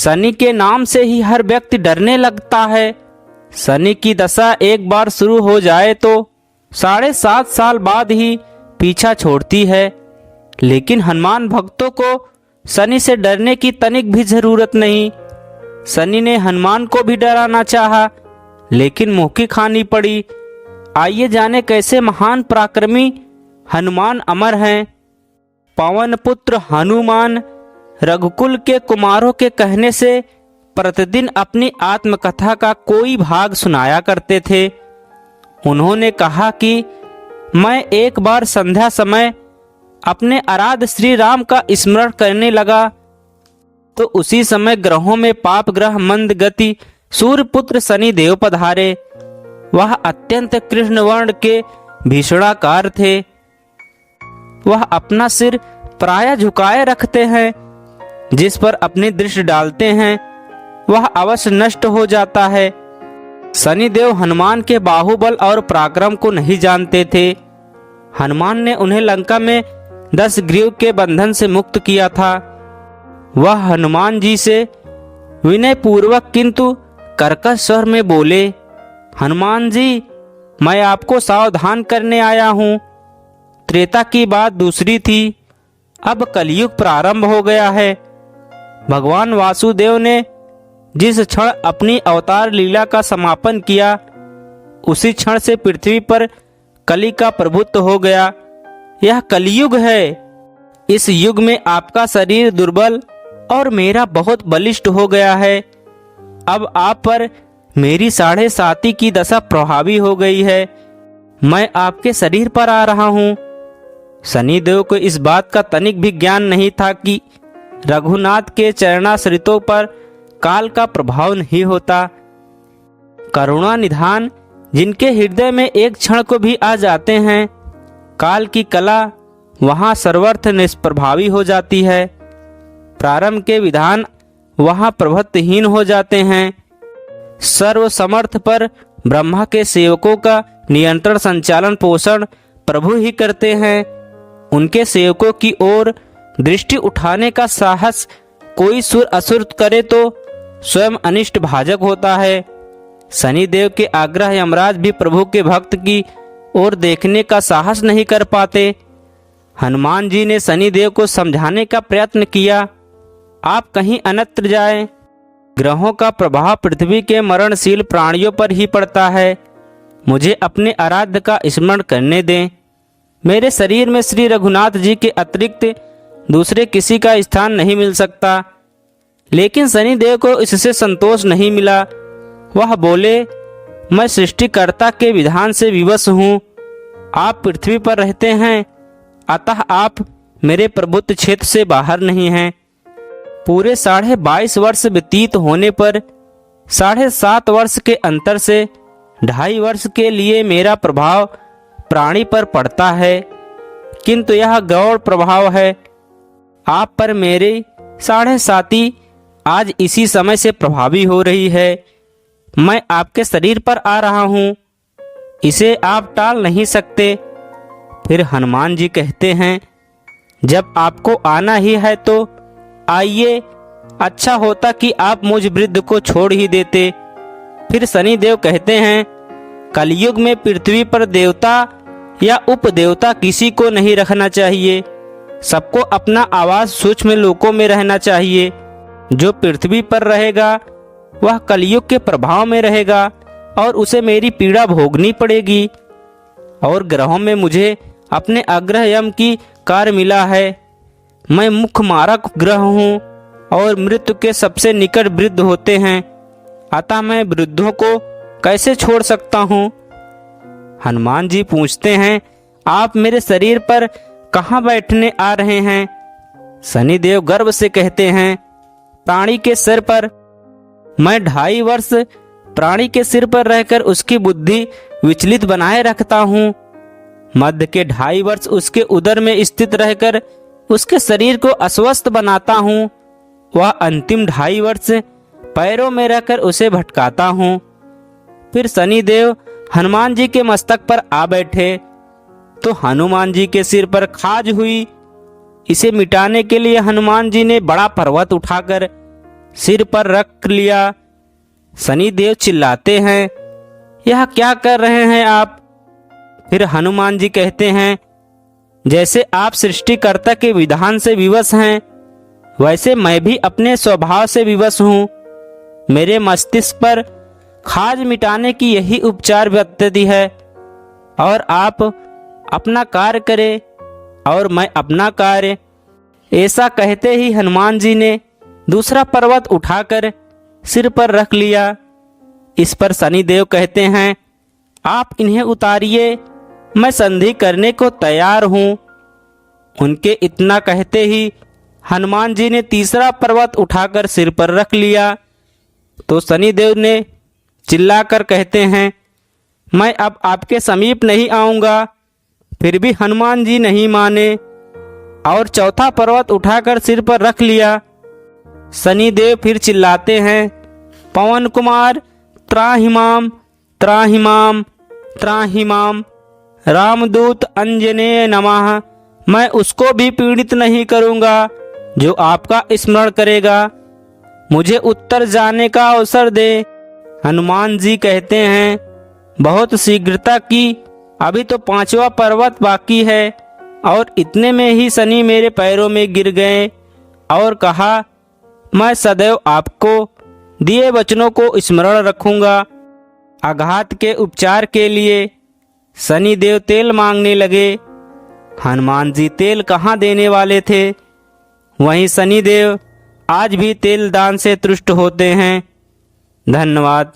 शनि के नाम से ही हर व्यक्ति डरने लगता है। शनि की दशा एक बार शुरू हो जाए तो 7.5 साल बाद ही पीछा छोड़ती है। लेकिन हनुमान भक्तों को शनि से डरने की तनिक भी जरूरत नहीं। शनि ने हनुमान को भी डराना चाहा, लेकिन मुँह की खानी पड़ी। आइए जाने कैसे महान पराक्रमी हनुमान अमर हैं। पवन पुत्र हनुमान रघुकुल के कुमारों के कहने से प्रतिदिन अपनी आत्मकथा का कोई भाग सुनाया करते थे। उन्होंने कहा कि मैं एक बार संध्या समय अपने आराध्य श्री राम का स्मरण करने लगा तो उसी समय ग्रहों में पाप ग्रह मंद गति सूर्यपुत्र शनि देव पधारे। वह अत्यंत कृष्ण वर्ण के भीषणाकार थे। वह अपना सिर प्रायः झुकाए रखते हैं, जिस पर अपनी दृष्टि डालते हैं वह अवश्य नष्ट हो जाता है। शनिदेव हनुमान के बाहुबल और पराक्रम को नहीं जानते थे। हनुमान ने उन्हें लंका में 10 ग्रीव के बंधन से मुक्त किया था। वह हनुमान जी से विनय पूर्वक किंतु कर्कश स्वर में बोले, हनुमान जी, मैं आपको सावधान करने आया हूँ। त्रेता की बात दूसरी थी, अब कलयुग प्रारंभ हो गया है। भगवान वासुदेव ने जिस क्षण अपनी अवतार लीला का समापन किया, उसी क्षण से पृथ्वी पर कली का प्रभुत्व हो गया। यह कलयुग है। इस युग में आपका शरीर दुर्बल और मेरा बहुत बलिष्ठ हो गया है। अब आप पर मेरी 7.5 की दशा प्रभावी हो गई है। मैं आपके शरीर पर आ रहा हूँ। शनिदेव को इस बात का तनिक भी ज्ञान नहीं था कि रघुनाथ के चरणाश्रितों पर काल का प्रभाव नहीं होता। करुणा निधान जिनके हृदय में एक क्षण को भी आ जाते हैं, काल की कला वहाँ सर्वर्थ निष्प्रभावी हो जाती है। प्रारंभ के विधान वहाँ प्रभुत्वहीन हो जाते हैं। सर्व समर्थ पर ब्रह्मा के सेवकों का नियंत्रण संचालन पोषण प्रभु ही करते हैं। उनके सेवकों की ओर दृष्टि उठाने का साहस कोई सुर असुर करे तो स्वयं अनिष्ट भाजक होता है। शनिदेव के आग्रह यमराज भी प्रभु के भक्त की ओर देखने का साहस नहीं कर पाते। हनुमान जी ने शनिदेव को समझाने का प्रयत्न किया, आप कहीं अन्यत्र जाएं। ग्रहों का प्रभाव पृथ्वी के मरणशील प्राणियों पर ही पड़ता है। मुझे अपने आराध्य का स्मरण करने दें। मेरे शरीर में श्री रघुनाथ जी के अतिरिक्त दूसरे किसी का स्थान नहीं मिल सकता। लेकिन शनिदेव को इससे संतोष नहीं मिला। वह बोले, मैं सृष्टिकर्ता के विधान से विवश हूँ। आप पृथ्वी पर रहते हैं, अतः आप मेरे प्रभुत्व क्षेत्र से बाहर नहीं हैं। पूरे 22.5 वर्ष व्यतीत होने पर 7.5 वर्ष के अंतर से 2.5 वर्ष के लिए मेरा प्रभाव प्राणी पर पड़ता है, किंतु यह गौण प्रभाव है। आप पर मेरी 7.5 आज इसी समय से प्रभावी हो रही है। मैं आपके शरीर पर आ रहा हूँ, इसे आप टाल नहीं सकते। फिर हनुमान जी कहते हैं, जब आपको आना ही है तो आइए। अच्छा होता कि आप मुझ वृद्ध को छोड़ ही देते। फिर शनिदेव कहते हैं, कलयुग में पृथ्वी पर देवता या उपदेवता किसी को नहीं रखना चाहिए। सबको अपना आवास सूक्ष्म लोकों में रहना चाहिए। जो पृथ्वी पर रहेगा वह कलयुग के प्रभाव में रहेगा और उसे मेरी पीड़ा भोगनी पड़ेगी। और ग्रहों में मुझे अपने आग्रह यम की कार्य मिला है। मैं मुख्य मारक ग्रह हूँ और मृत्यु के सबसे निकट वृद्ध होते हैं, अतः मैं वृद्धों को कैसे छोड़ सकता हूँ। हनुमान जी पूछते हैं, आप मेरे शरीर पर कहाँ बैठने आ रहे हैं। शनिदेव गर्व से कहते हैं, प्राणी के सिर पर। मैं 2.5 वर्ष प्राणी के सिर पर रहकर उसकी बुद्धि विचलित बनाए रखता हूँ। मध्य के 2.5 वर्ष उसके उदर में स्थित रहकर उसके शरीर को अस्वस्थ बनाता हूँ। वह अंतिम 2.5 वर्ष पैरों में रहकर उसे भटकाता हूँ। फिर शनिदेव हनुमान जी के मस्तक पर आ बैठे तो हनुमान जी के सिर पर खाज हुई। इसे मिटाने के लिए हनुमान जी ने बड़ा पर्वत उठाकर सिर पर रख लिया। शनिदेव चिल्लाते हैं, यह क्या कर रहे हैं आप? फिर हनुमान जी कहते हैं, जैसे आप सृष्टिकर्ता के विधान से विवश हैं, वैसे मैं भी अपने स्वभाव से विवश हूँ। मेरे मस्तिष्क पर खाज मिटाने की यही उपचार पद्धति है, और आप अपना कार्य करें और मैं अपना कार्य। ऐसा कहते ही हनुमान जी ने दूसरा पर्वत उठाकर सिर पर रख लिया। इस पर शनिदेव कहते हैं, आप इन्हें उतारिए, मैं संधि करने को तैयार हूँ। उनके इतना कहते ही हनुमान जी ने तीसरा पर्वत उठाकर सिर पर रख लिया। तो शनिदेव ने चिल्लाकर कहते हैं, मैं अब आपके समीप नहीं आऊँगा। फिर भी हनुमान जी नहीं माने और चौथा पर्वत उठाकर सिर पर रख लिया। शनिदेव फिर चिल्लाते हैं, पवन कुमार त्राहिमाम त्राहिमाम त्राहिमाम, रामदूत अंजनेय नमः, मैं उसको भी पीड़ित नहीं करूँगा जो आपका स्मरण करेगा। मुझे उत्तर जाने का अवसर दे। हनुमान जी कहते हैं, बहुत शीघ्रता की, अभी तो पांचवा पर्वत बाकी है। और इतने में ही शनि मेरे पैरों में गिर गए और कहा, मैं सदैव आपको दिए वचनों को स्मरण रखूंगा। आघात के उपचार के लिए शनिदेव तेल मांगने लगे। हनुमान जी तेल कहाँ देने वाले थे? वहीं शनिदेव आज भी तेल दान से तुष्ट होते हैं। धन्यवाद।